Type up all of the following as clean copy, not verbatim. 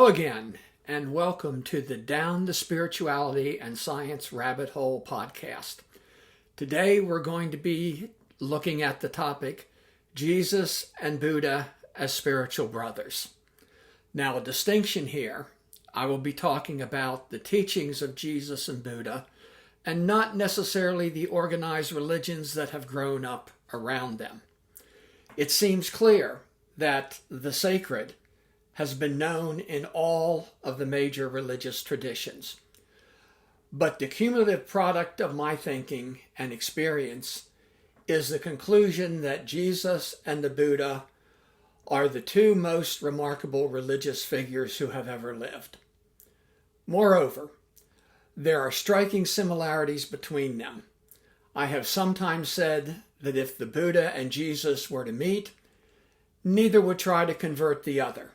Hello again, and welcome to the Down the Spirituality and Science Rabbit Hole podcast. Today we're going to be looking at the topic, Jesus and Buddha as spiritual brothers. Now, a distinction here, I will be talking about the teachings of Jesus and Buddha, and not necessarily the organized religions that have grown up around them. It seems clear that the sacred has been known in all of the major religious traditions. But the cumulative product of my thinking and experience is the conclusion that Jesus and the Buddha are the two most remarkable religious figures who have ever lived. Moreover, there are striking similarities between them. I have sometimes said that if the Buddha and Jesus were to meet, neither would try to convert the other.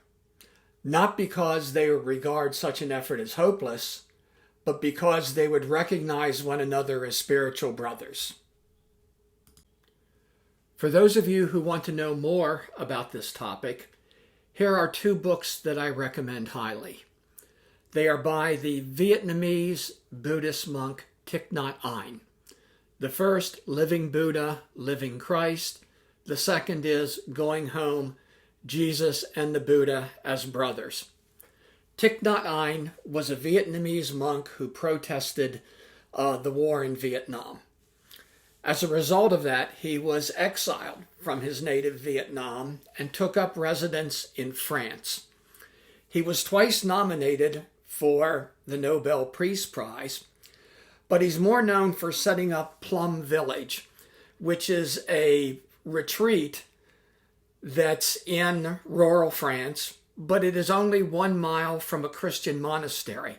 Not because they would regard such an effort as hopeless, but because they would recognize one another as spiritual brothers. For those of you who want to know more about this topic, here are two books that I recommend highly. They are by the Vietnamese Buddhist monk Thich Nhat Hanh. The first, Living Buddha, Living Christ. The second is Going Home, Jesus and the Buddha as Brothers. Thich Nhat Hanh was a Vietnamese monk who protested the war in Vietnam. As a result of that, he was exiled from his native Vietnam and took up residence in France. He was twice nominated for the Nobel Peace Prize, but he's more known for setting up Plum Village, which is a retreat that's in rural France, but it is only 1 mile from a Christian monastery.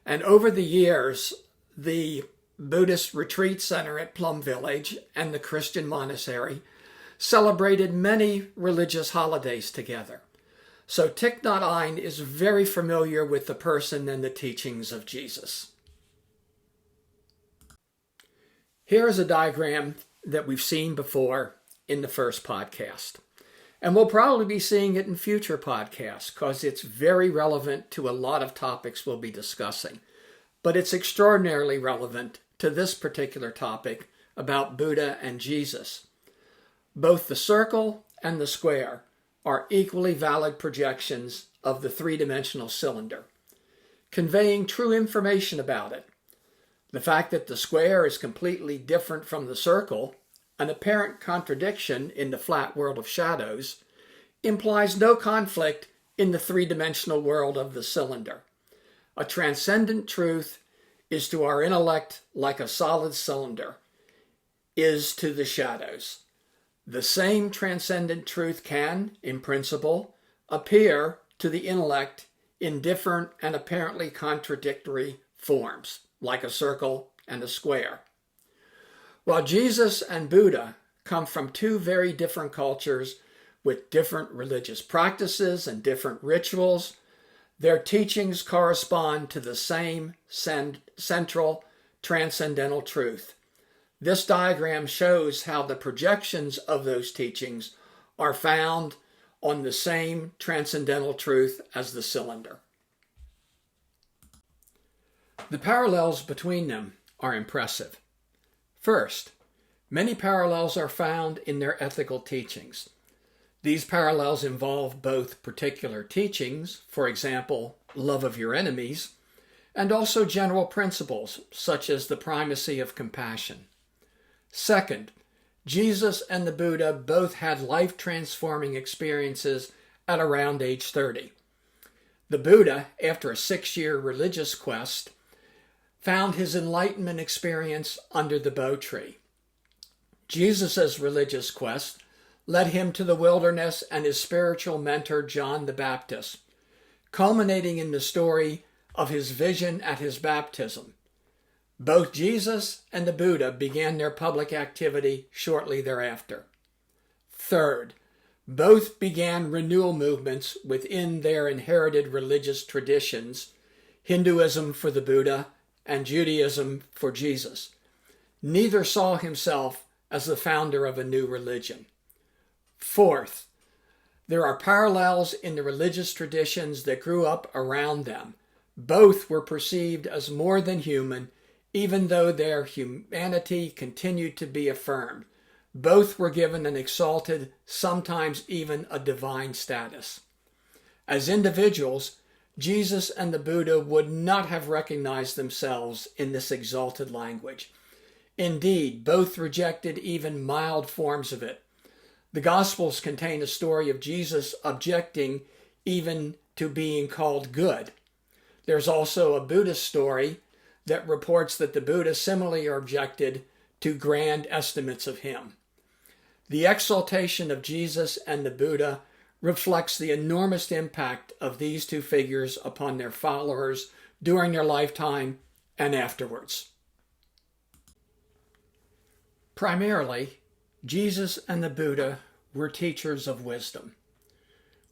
And over the years, the Buddhist retreat center at Plum Village and the Christian monastery celebrated many religious holidays together. So Thich Nhat Hanh is very familiar with the person and the teachings of Jesus. Here is a diagram that we've seen before in the first podcast. And we'll probably be seeing it in future podcasts because it's very relevant to a lot of topics we'll be discussing. But it's extraordinarily relevant to this particular topic about Buddha and Jesus. Both the circle and the square are equally valid projections of the three-dimensional cylinder, conveying true information about it. The fact that the square is completely different from the circle, an apparent contradiction in the flat world of shadows, implies no conflict in the three-dimensional world of the cylinder. A transcendent truth is to our intellect like a solid cylinder is to the shadows. The same transcendent truth can, in principle, appear to the intellect in different and apparently contradictory forms, like a circle and a square. While Jesus and Buddha come from two very different cultures with different religious practices and different rituals, their teachings correspond to the same central transcendental truth. This diagram shows how the projections of those teachings are found on the same transcendental truth as the cylinder. The parallels between them are impressive. First, many parallels are found in their ethical teachings. These parallels involve both particular teachings, for example, love of your enemies, and also general principles, such as the primacy of compassion. Second, Jesus and the Buddha both had life-transforming experiences at around age 30. The Buddha, after a 6-year religious quest, found his enlightenment experience under the Bo tree. Jesus' religious quest led him to the wilderness and his spiritual mentor, John the Baptist, culminating in the story of his vision at his baptism. Both Jesus and the Buddha began their public activity shortly thereafter. Third, both began renewal movements within their inherited religious traditions, Hinduism for the Buddha and Judaism for Jesus. Neither saw himself as the founder of a new religion. Fourth, There are parallels in the religious traditions that grew up around them. Both were perceived as more than human, even though their humanity continued to be affirmed. Both were given an exalted, sometimes even a divine status. As individuals, Jesus and the Buddha would not have recognized themselves in this exalted language. Indeed, both rejected even mild forms of it. The Gospels contain a story of Jesus objecting even to being called good. There's also a Buddhist story that reports that the Buddha similarly objected to grand estimates of him. The exaltation of Jesus and the Buddha reflects the enormous impact of these two figures upon their followers during their lifetime and afterwards. Primarily, Jesus and the Buddha were teachers of wisdom.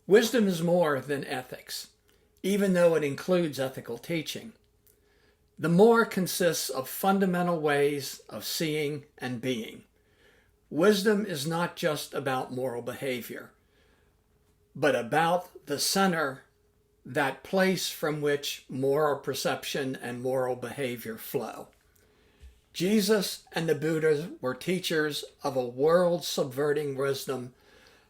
Wisdom is more than ethics, even though it includes ethical teaching. The more consists of fundamental ways of seeing and being. Wisdom is not just about moral behavior, but about the center, that place from which moral perception and moral behavior flow. Jesus and the Buddha were teachers of a world-subverting wisdom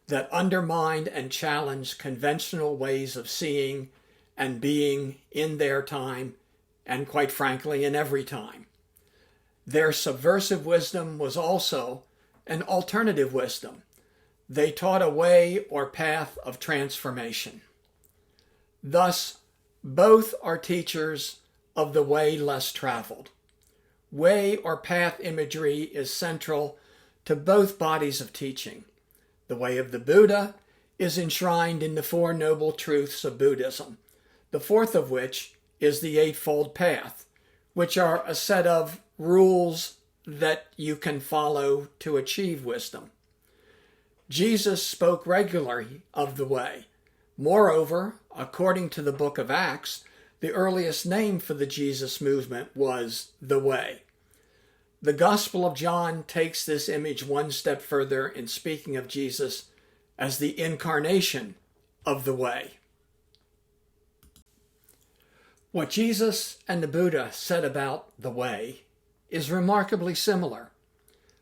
that undermined and challenged conventional ways of seeing and being in their time, and quite frankly, in every time. Their subversive wisdom was also an alternative wisdom. They taught a way or path of transformation. Thus, both are teachers of the way less traveled. Way or path imagery is central to both bodies of teaching. The way of the Buddha is enshrined in the Four Noble Truths of Buddhism, the fourth of which is the Eightfold Path, which are a set of rules that you can follow to achieve wisdom. Jesus spoke regularly of the way. Moreover, according to the book of Acts, the earliest name for the Jesus movement was the Way. The Gospel of John takes this image one step further in speaking of Jesus as the incarnation of the Way. What Jesus and the Buddha said about the Way is remarkably similar.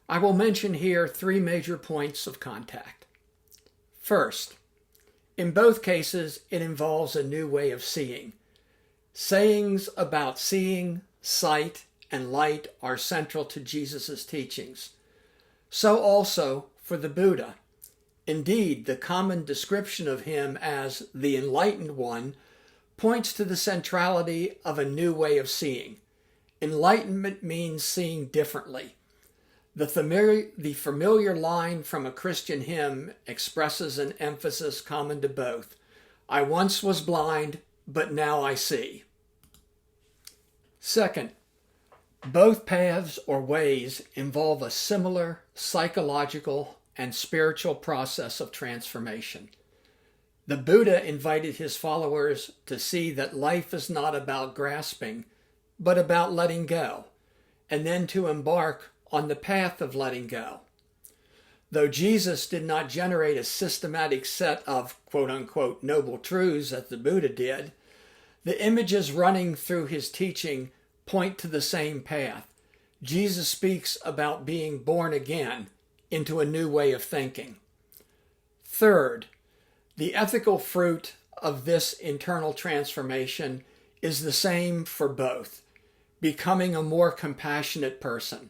I will mention here three major points of contact. First, in both cases, it involves a new way of seeing. Sayings about seeing, sight, and light are central to Jesus' teachings. So also for the Buddha. Indeed, the common description of him as the enlightened one points to the centrality of a new way of seeing. Enlightenment means seeing differently. The familiar line from a Christian hymn expresses an emphasis common to both. I once was blind, but now I see. Second, both paths or ways involve a similar psychological and spiritual process of transformation. The Buddha invited his followers to see that life is not about grasping, but about letting go, and then to embark on the path of letting go. Though Jesus did not generate a systematic set of quote-unquote noble truths as the Buddha did, the images running through his teaching point to the same path. Jesus speaks about being born again into a new way of thinking. Third, the ethical fruit of this internal transformation is the same for both, becoming a more compassionate person.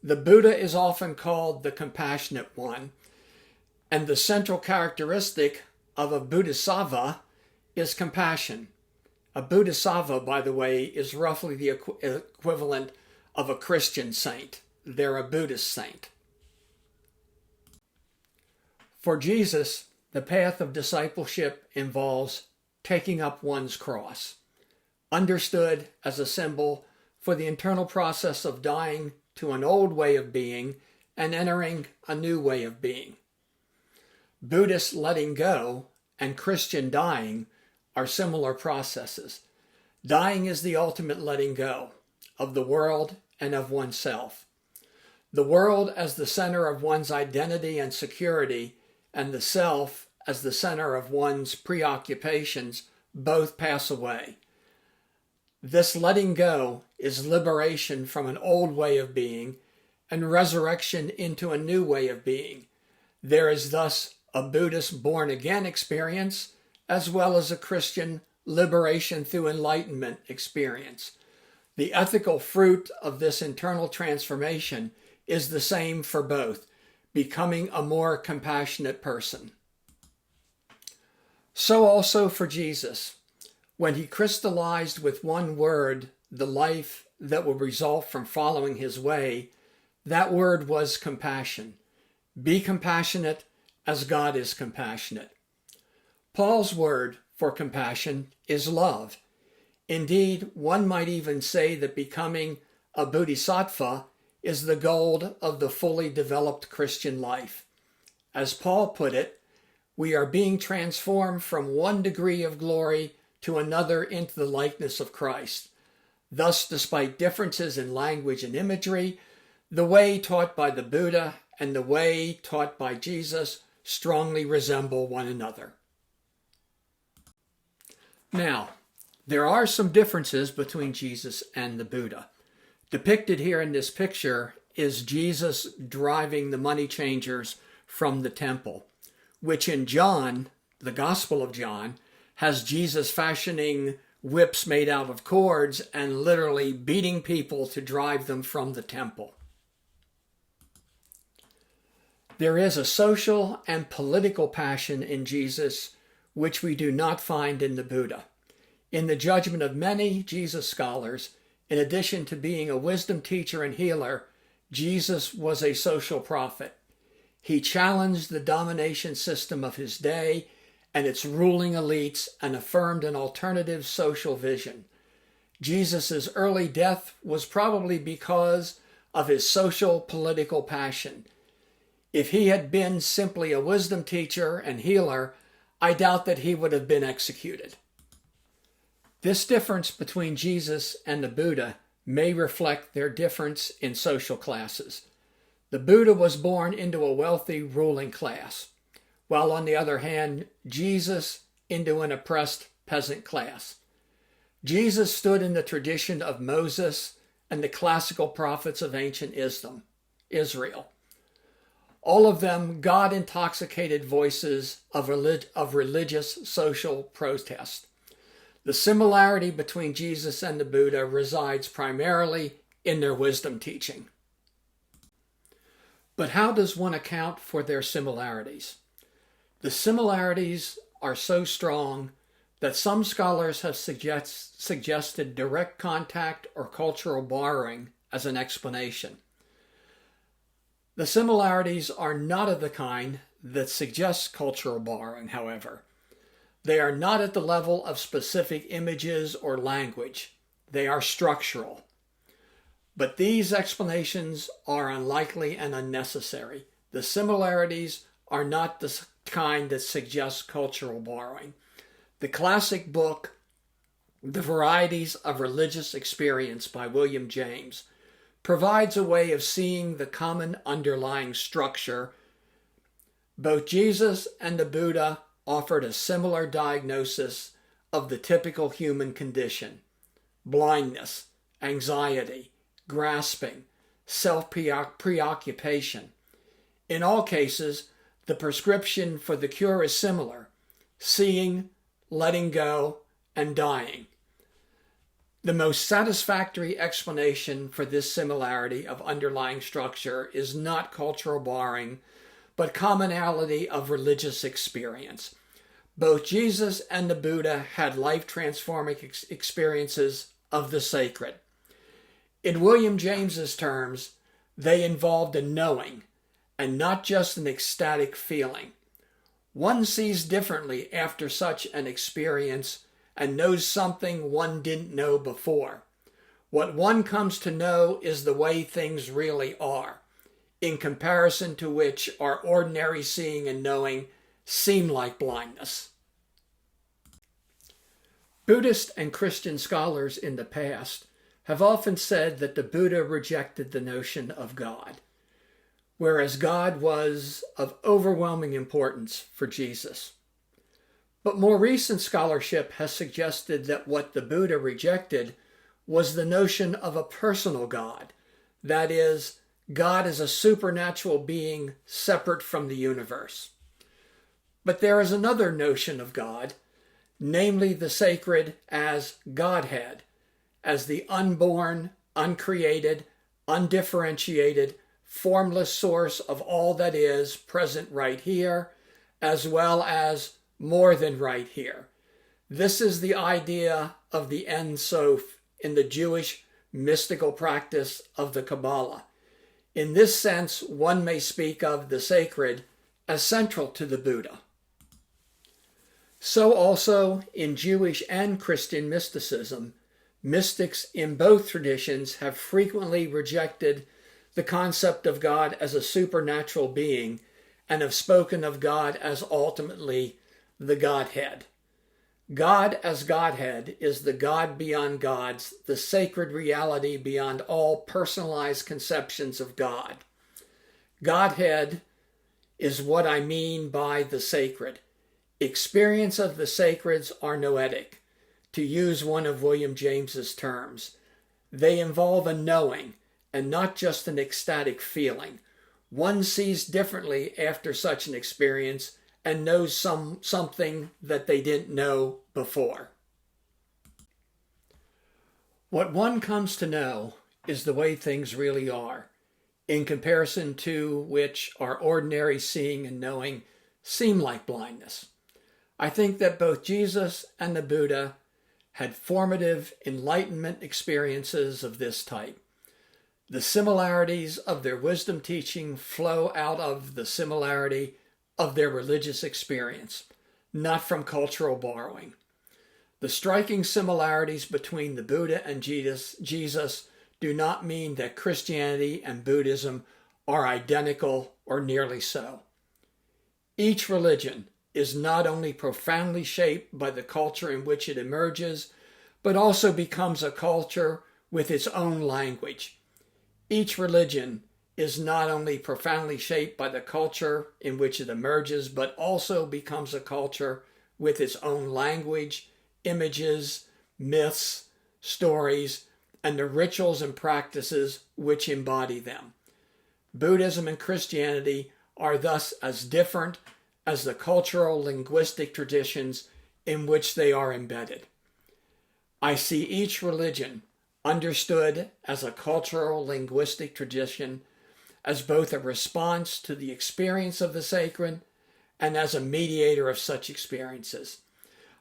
The Buddha is often called the compassionate one, and the central characteristic of a Bodhisattva is compassion. A Bodhisattva, by the way, is roughly the equivalent of a Christian saint. They're a Buddhist saint. For Jesus, the path of discipleship involves taking up one's cross, understood as a symbol for the internal process of dying to an old way of being and entering a new way of being. Buddhist letting go and Christian dying are similar processes. Dying is the ultimate letting go of the world and of oneself. The world as the center of one's identity and security, and the self as the center of one's preoccupations both pass away. This letting go is liberation from an old way of being and resurrection into a new way of being. There is thus a Buddhist born-again experience as well as a Christian liberation through enlightenment experience. The ethical fruit of this internal transformation is the same for both, becoming a more compassionate person. So also for Jesus, when he crystallized with one word the life that would result from following his way, that word was compassion. Be compassionate as God is compassionate. Paul's word for compassion is love. Indeed, one might even say that becoming a bodhisattva is the goal of the fully developed Christian life. As Paul put it, we are being transformed from one degree of glory to another into the likeness of Christ. Thus, despite differences in language and imagery, the way taught by the Buddha and the way taught by Jesus strongly resemble one another. Now, there are some differences between Jesus and the Buddha. Depicted here in this picture is Jesus driving the money changers from the temple, which in John, the Gospel of John, has Jesus fashioning whips made out of cords and literally beating people to drive them from the temple. There is a social and political passion in Jesus which we do not find in the Buddha. In the judgment of many Jesus scholars, in addition to being a wisdom teacher and healer, Jesus was a social prophet. He challenged the domination system of his day and its ruling elites and affirmed an alternative social vision. Jesus' early death was probably because of his social political passion. If he had been simply a wisdom teacher and healer, I doubt that he would have been executed. This difference between Jesus and the Buddha may reflect their difference in social classes. The Buddha was born into a wealthy ruling class, while on the other hand, Jesus into an oppressed peasant class. Jesus stood in the tradition of Moses and the classical prophets of ancient Israel. All of them God-intoxicated voices of religious social protest. The similarity between Jesus and the Buddha resides primarily in their wisdom teaching. But how does one account for their similarities? The similarities are so strong that some scholars have suggested direct contact or cultural borrowing as an explanation. The similarities are not of the kind that suggests cultural borrowing, however. They are not at the level of specific images or language. They are structural. But these explanations are unlikely and unnecessary. The similarities are not the kind that suggests cultural borrowing. The classic book, The Varieties of Religious Experience by William James, provides a way of seeing the common underlying structure. Both Jesus and the Buddha offered a similar diagnosis of the typical human condition: blindness, anxiety, grasping, self-preoccupation. In all cases, the prescription for the cure is similar: seeing, letting go, and dying. The most satisfactory explanation for this similarity of underlying structure is not cultural borrowing, but commonality of religious experience. Both Jesus and the Buddha had life-transforming experiences of the sacred. In William James's terms, they involved a knowing, and not just an ecstatic feeling. One sees differently after such an experience and knows something one didn't know before. What one comes to know is the way things really are, in comparison to which our ordinary seeing and knowing seem like blindness. Buddhist and Christian scholars in the past have often said that the Buddha rejected the notion of God. whereas God was of overwhelming importance for Jesus. But more recent scholarship has suggested that what the Buddha rejected was the notion of a personal God. That is, God is a supernatural being separate from the universe. But there is another notion of God, namely the sacred as Godhead, as the unborn, uncreated, undifferentiated, formless source of all that is present right here, as well as more than right here. This is the idea of the Ein Sof in the Jewish mystical practice of the Kabbalah. In this sense, one may speak of the sacred as central to the Buddha. So also in Jewish and Christian mysticism, mystics in both traditions have frequently rejected the concept of God as a supernatural being and have spoken of God as ultimately the Godhead. God as Godhead is the God beyond gods, the sacred reality beyond all personalized conceptions of God. Godhead is what I mean by the sacred. Experience of the sacreds are noetic, to use one of William James's terms. They involve a knowing and not just an ecstatic feeling. One sees differently after such an experience and knows something that they didn't know before. What one comes to know is the way things really are, in comparison to which our ordinary seeing and knowing seem like blindness. I think that both Jesus and the Buddha had formative enlightenment experiences of this type. The similarities of their wisdom teaching flow out of the similarity of their religious experience, not from cultural borrowing. The striking similarities between the Buddha and Jesus do not mean that Christianity and Buddhism are identical or nearly so. Each religion is not only profoundly shaped by the culture in which it emerges, but also becomes a culture with its own language. Each religion is not only profoundly shaped by the culture in which it emerges, but also becomes a culture with its own language, images, myths, stories, and the rituals and practices which embody them. Buddhism and Christianity are thus as different as the cultural linguistic traditions in which they are embedded. I see each religion understood as a cultural linguistic tradition, as both a response to the experience of the sacred and as a mediator of such experiences.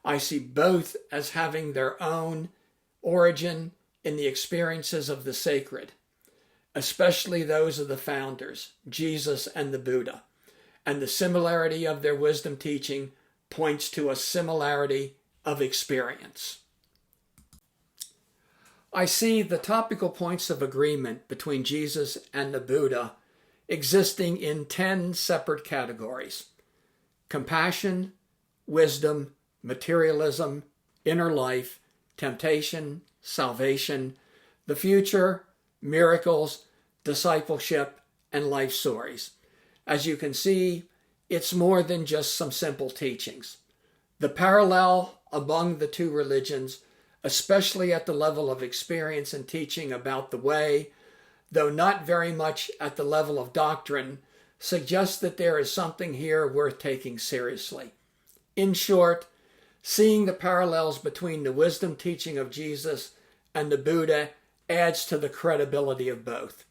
I see both as having their own origin in the experiences of the sacred, especially those of the founders, Jesus and the Buddha, and the similarity of their wisdom teaching points to a similarity of experience. I see the topical points of agreement between Jesus and the Buddha existing in 10 separate categories: compassion, wisdom, materialism, inner life, temptation, salvation, the future, miracles, discipleship, and life stories. As you can see, it's more than just some simple teachings. The parallel among the two religions, especially at the level of experience and teaching about the way, though not very much at the level of doctrine, suggests that there is something here worth taking seriously. In short, seeing the parallels between the wisdom teaching of Jesus and the Buddha adds to the credibility of both.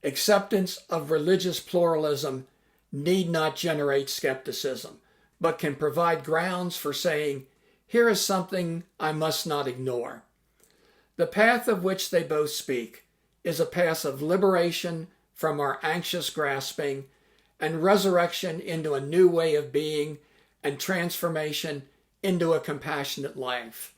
Acceptance of religious pluralism need not generate skepticism, but can provide grounds for saying, here is something I must not ignore. The path of which they both speak is a path of liberation from our anxious grasping and resurrection into a new way of being and transformation into a compassionate life.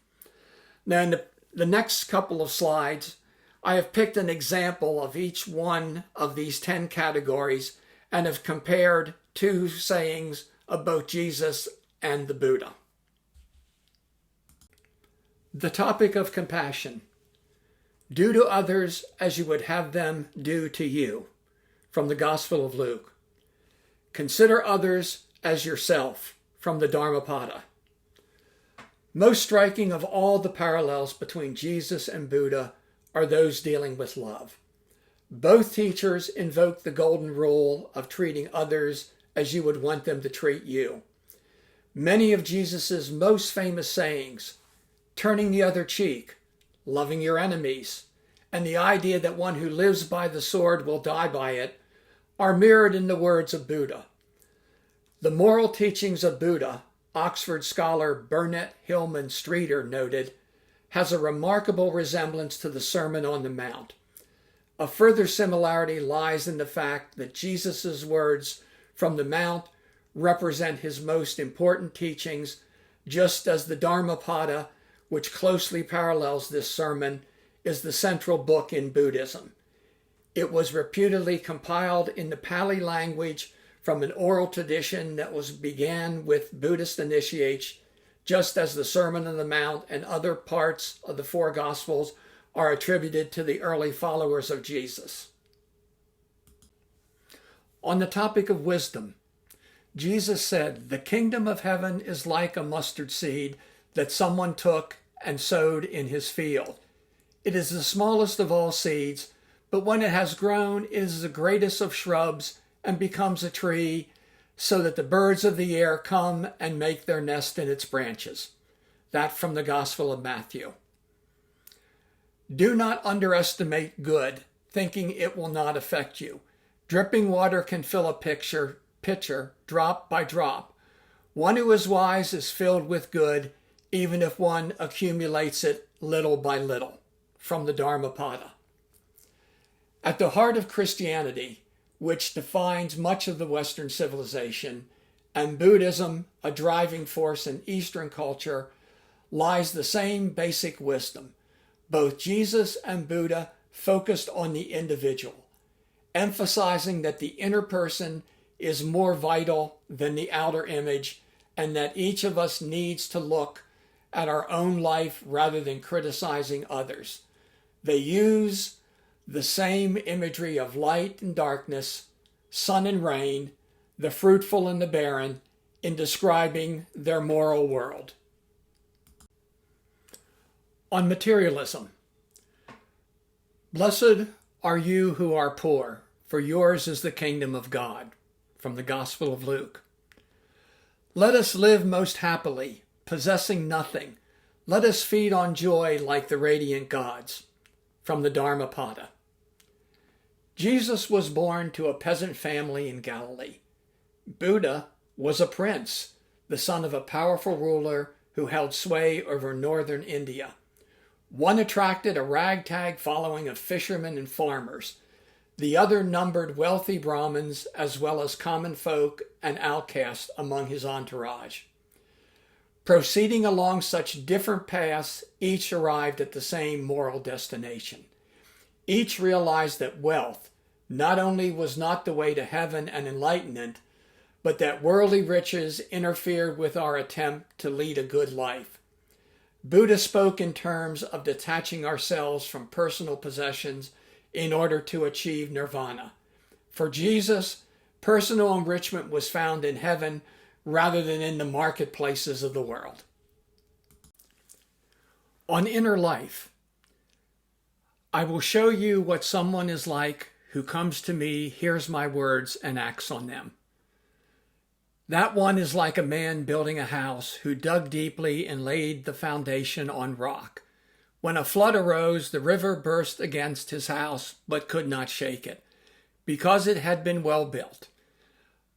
Now, in the next couple of slides, I have picked an example of each one of these 10 categories and have compared two sayings of both Jesus and the Buddha. The topic of compassion. Do to others as you would have them do to you. from the Gospel of Luke. Consider others as yourself, from the Dharmapada. Most striking of all the parallels between Jesus and Buddha are those dealing with love. Both teachers invoke the golden rule of treating others as you would want them to treat you. Many of Jesus' most famous sayings, turning the other cheek, loving your enemies, and the idea that one who lives by the sword will die by it, are mirrored in the words of Buddha. The moral teachings of Buddha, Oxford scholar Burnett Hillman Streeter noted, has a remarkable resemblance to the Sermon on the Mount. A further similarity lies in the fact that Jesus' words from the Mount represent his most important teachings, just as the Dharmapada, which closely parallels this sermon, is the central book in Buddhism. It was reputedly compiled in the Pali language from an oral tradition that began with Buddhist initiates, just as the Sermon on the Mount and other parts of the four Gospels are attributed to the early followers of Jesus. On the topic of wisdom, Jesus said, "The kingdom of heaven is like a mustard seed that someone took and sowed in his field. It is the smallest of all seeds, but when it has grown, it is the greatest of shrubs and becomes a tree, so that the birds of the air come and make their nest in its branches." That from the Gospel of Matthew. Do not underestimate good, thinking it will not affect you. Dripping water can fill a pitcher drop by drop. One who is wise is filled with good, even if one accumulates it little by little. From the Dharmapada. At the heart of Christianity, which defines much of the Western civilization, and Buddhism, a driving force in Eastern culture, lies the same basic wisdom. Both Jesus and Buddha focused on the individual, emphasizing that the inner person is more vital than the outer image, and that each of us needs to look at our own life rather than criticizing others. They use the same imagery of light and darkness, sun and rain, the fruitful and the barren, in describing their moral world. On materialism, "Blessed are you who are poor, for yours is the kingdom of God." From the Gospel of Luke. "Let us live most happily, possessing nothing. Let us feed on joy like the radiant gods." From the Dharmapada. Jesus was born to a peasant family in Galilee. Buddha was a prince, the son of a powerful ruler who held sway over northern India. One attracted a ragtag following of fishermen and farmers. The other numbered wealthy Brahmins as well as common folk and outcasts among his entourage. Proceeding along such different paths, each arrived at the same moral destination. Each realized that wealth not only was not the way to heaven and enlightenment, but that worldly riches interfered with our attempt to lead a good life. Buddha spoke in terms of detaching ourselves from personal possessions in order to achieve nirvana. For Jesus, personal enrichment was found in heaven rather than in the marketplaces of the world. On inner life, "I will show you what someone is like who comes to me, hears my words, and acts on them. That one is like a man building a house who dug deeply and laid the foundation on rock. When a flood arose, the river burst against his house, but could not shake it, because it had been well built.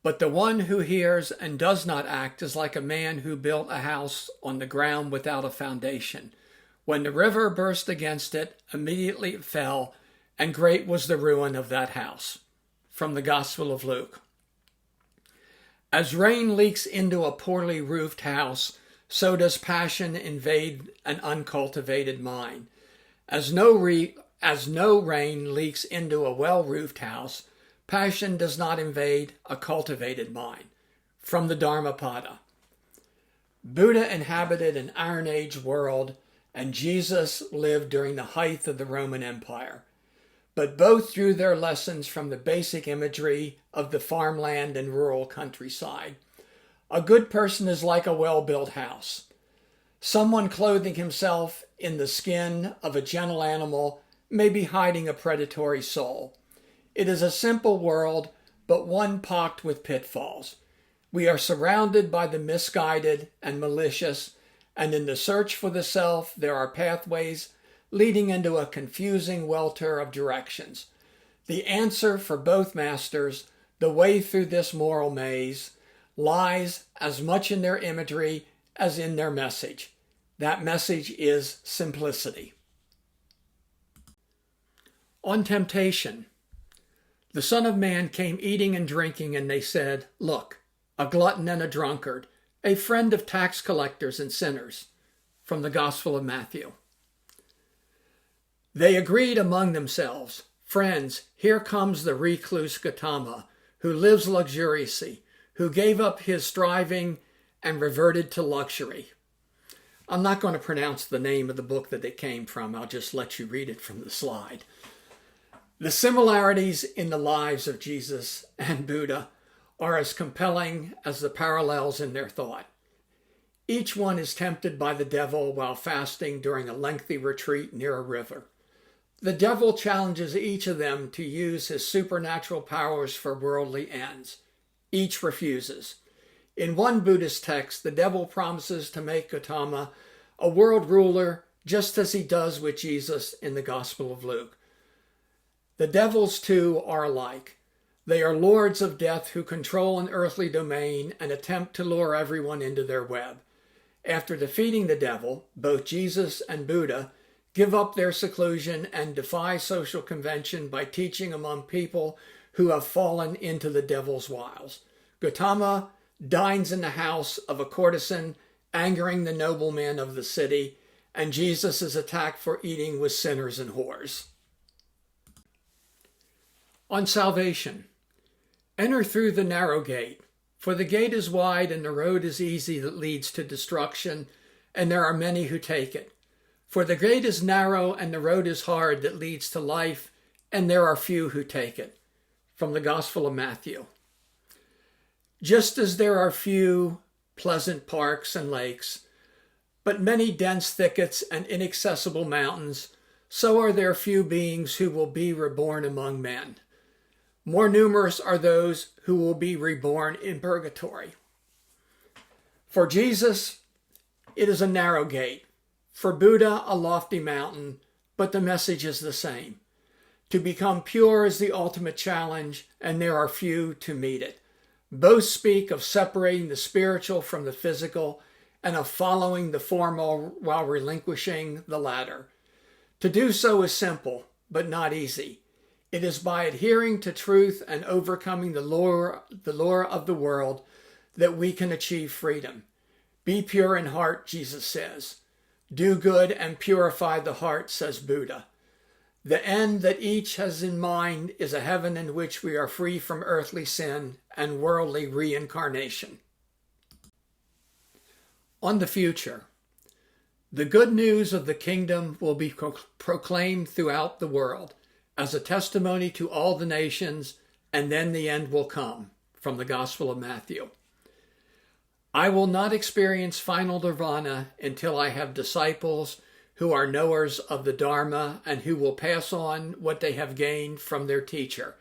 But the one who hears and does not act is like a man who built a house on the ground without a foundation. When the river burst against it, immediately it fell, and great was the ruin of that house." From the Gospel of Luke. As rain leaks into a poorly roofed house, so does passion invade an uncultivated mind. As no rain leaks into a well-roofed house, passion does not invade a cultivated mind. From the Dharmapada. Buddha inhabited an Iron Age world, and Jesus lived during the height of the Roman Empire. but both drew their lessons from the basic imagery of the farmland and rural countryside. A good person is like a well-built house. Someone clothing himself in the skin of a gentle animal may be hiding a predatory soul. It is a simple world, but one pocked with pitfalls. We are surrounded by the misguided and malicious, and in the search for the self, there are pathways leading into a confusing welter of directions. The answer for both masters, the way through this moral maze, lies as much in their imagery as in their message. That message is simplicity. On temptation, the Son of Man came eating and drinking, and they said, "Look, a glutton and a drunkard, a friend of tax collectors and sinners," from the Gospel of Matthew. They agreed among themselves, "Friends, here comes the recluse Gautama, who lives luxuriously, who gave up his striving and reverted to luxury." I'm not going to pronounce the name of the book that it came from. I'll just let you read it from the slide. The similarities in the lives of Jesus and Buddha are as compelling as the parallels in their thought. Each one is tempted by the devil while fasting during a lengthy retreat near a river. The devil challenges each of them to use his supernatural powers for worldly ends. Each refuses. In one Buddhist text, the devil promises to make Gautama a world ruler, just as he does with Jesus in the Gospel of Luke. The devils, too, are alike. They are lords of death who control an earthly domain and attempt to lure everyone into their web. After defeating the devil, both Jesus and Buddha give up their seclusion and defy social convention by teaching among people who have fallen into the devil's wiles. Gautama dines in the house of a courtesan, angering the noblemen of the city, and Jesus is attacked for eating with sinners and whores. On salvation, enter through the narrow gate, for the gate is wide and the road is easy that leads to destruction, and there are many who take it. For the gate is narrow and the road is hard that leads to life, and there are few who take it. From the Gospel of Matthew. Just as there are few pleasant parks and lakes, but many dense thickets and inaccessible mountains, so are there few beings who will be reborn among men. More numerous are those who will be reborn in purgatory. For Jesus, it is a narrow gate. For Buddha, a lofty mountain, but the message is the same. To become pure is the ultimate challenge, and there are few to meet it. Both speak of separating the spiritual from the physical and of following the former while relinquishing the latter. To do so is simple, but not easy. It is by adhering to truth and overcoming the lure of the world that we can achieve freedom. Be pure in heart, Jesus says. Do good and purify the heart, says Buddha. The end that each has in mind is a heaven in which we are free from earthly sin and worldly reincarnation. On the future, the good news of the kingdom will be proclaimed throughout the world as a testimony to all the nations, and then the end will come. From the Gospel of Matthew. I will not experience final nirvana until I have disciples who are knowers of the Dharma and who will pass on what they have gained from their teacher,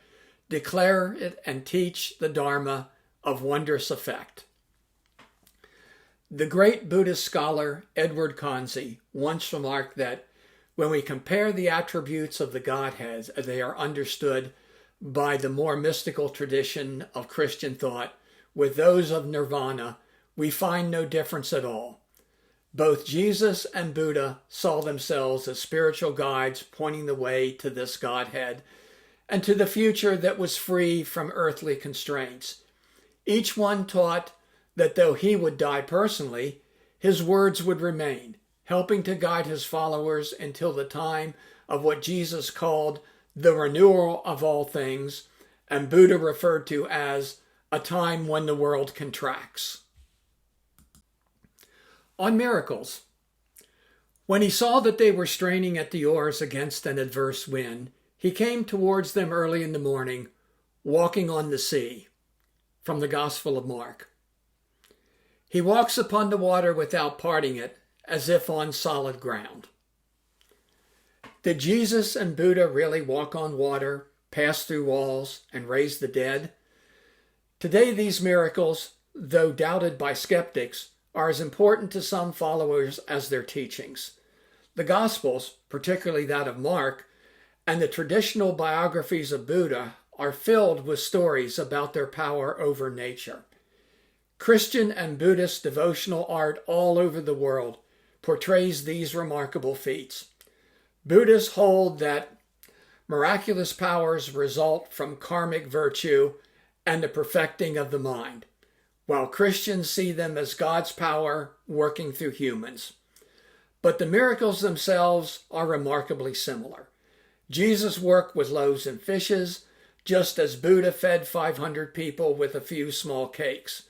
declare it and teach the Dharma of wondrous effect. The great Buddhist scholar Edward Conze once remarked that when we compare the attributes of the Godhead as they are understood by the more mystical tradition of Christian thought with those of nirvana, we find no difference at all. Both Jesus and Buddha saw themselves as spiritual guides pointing the way to this Godhead and to the future that was free from earthly constraints. Each one taught that though he would die personally, his words would remain, helping to guide his followers until the time of what Jesus called the renewal of all things, and Buddha referred to as a time when the world contracts. On miracles, when he saw that they were straining at the oars against an adverse wind, He came towards them early in the morning, walking on the sea. From the Gospel of Mark. He walks upon the water without parting it, as if on solid ground. Did Jesus and Buddha really walk on water, pass through walls, and raise the dead? Today, these miracles, though doubted by skeptics, are as important to some followers as their teachings. The Gospels, particularly that of Mark, and the traditional biographies of Buddha are filled with stories about their power over nature. Christian and Buddhist devotional art all over the world portrays these remarkable feats. Buddhists hold that miraculous powers result from karmic virtue and the perfecting of the mind, while Christians see them as God's power working through humans. But the miracles themselves are remarkably similar. Jesus worked with loaves and fishes, just as Buddha fed 500 people with a few small cakes.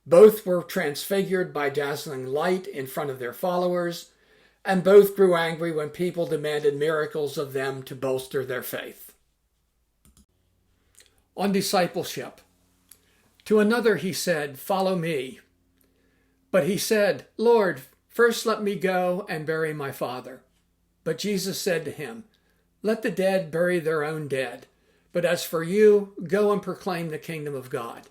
Both were transfigured by dazzling light in front of their followers, and both grew angry when people demanded miracles of them to bolster their faith. On discipleship. To another he said, "Follow me." But he said, "Lord, first let me go and bury my father." But Jesus said to him, "Let the dead bury their own dead. But as for you, go and proclaim the kingdom of God."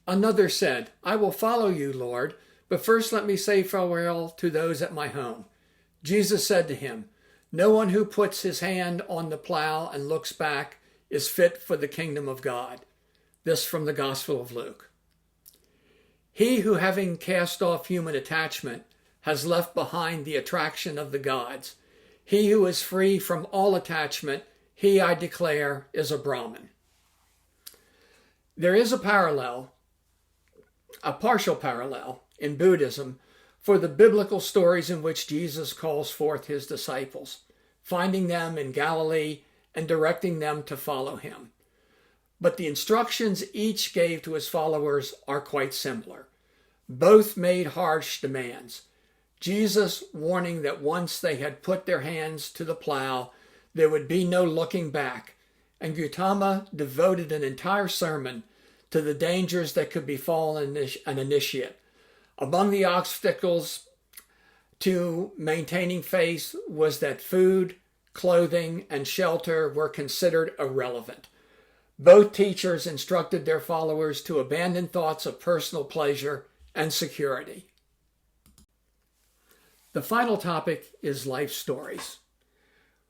Another said, "I will follow you, Lord, but first let me say farewell to those at my home." Jesus said to him, "No one who puts his hand on the plow and looks back is fit for the kingdom of God." This from the Gospel of Luke. He who, having cast off human attachment, has left behind the attraction of the gods. He who is free from all attachment, he, I declare, is a Brahmin. There is a partial parallel, in Buddhism for the biblical stories in which Jesus calls forth his disciples, finding them in Galilee and directing them to follow him. But the instructions each gave to his followers are quite similar. Both made harsh demands. Jesus warning that once they had put their hands to the plow, there would be no looking back, and Gautama devoted an entire sermon to the dangers that could befall an initiate. Among the obstacles to maintaining faith was that food, clothing, and shelter were considered irrelevant. Both teachers instructed their followers to abandon thoughts of personal pleasure and security. The final topic is life stories.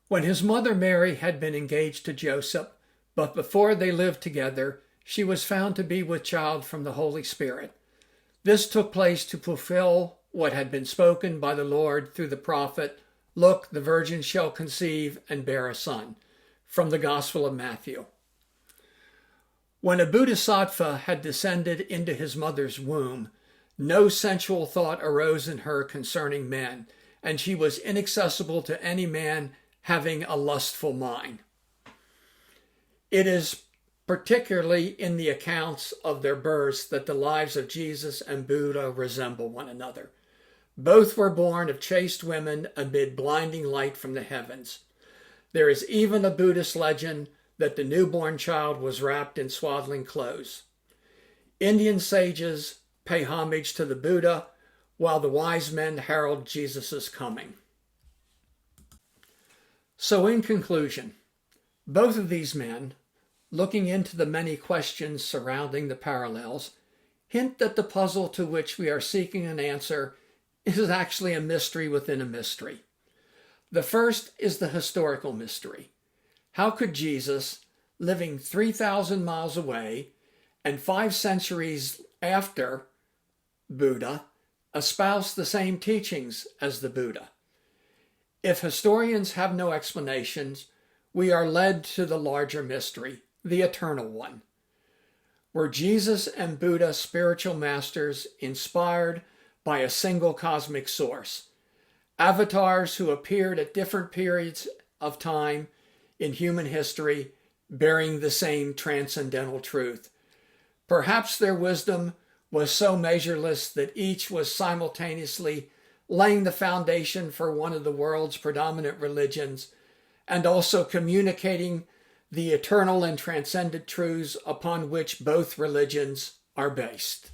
When his mother Mary had been engaged to Joseph, but before they lived together, she was found to be with child from the Holy Spirit. This took place to fulfill what had been spoken by the Lord through the prophet, "Look, the virgin shall conceive and bear a son," from the Gospel of Matthew. When a bodhisattva had descended into his mother's womb, no sensual thought arose in her concerning men, and she was inaccessible to any man having a lustful mind. It is particularly in the accounts of their births that the lives of Jesus and Buddha resemble one another. Both were born of chaste women amid blinding light from the heavens. There is even a Buddhist legend that the newborn child was wrapped in swaddling clothes. Indian sages pay homage to the Buddha, while the wise men herald Jesus' coming. So in conclusion, both of these men, looking into the many questions surrounding the parallels, hint that the puzzle to which we are seeking an answer is actually a mystery within a mystery. The first is the historical mystery. How could Jesus, living 3,000 miles away and 5 centuries after Buddha, espouse the same teachings as the Buddha? If historians have no explanations, we are led to the larger mystery, the eternal one. Were Jesus and Buddha spiritual masters inspired by a single cosmic source? Avatars who appeared at different periods of time in human history, bearing the same transcendental truth. Perhaps their wisdom was so measureless that each was simultaneously laying the foundation for one of the world's predominant religions and also communicating the eternal and transcendent truths upon which both religions are based.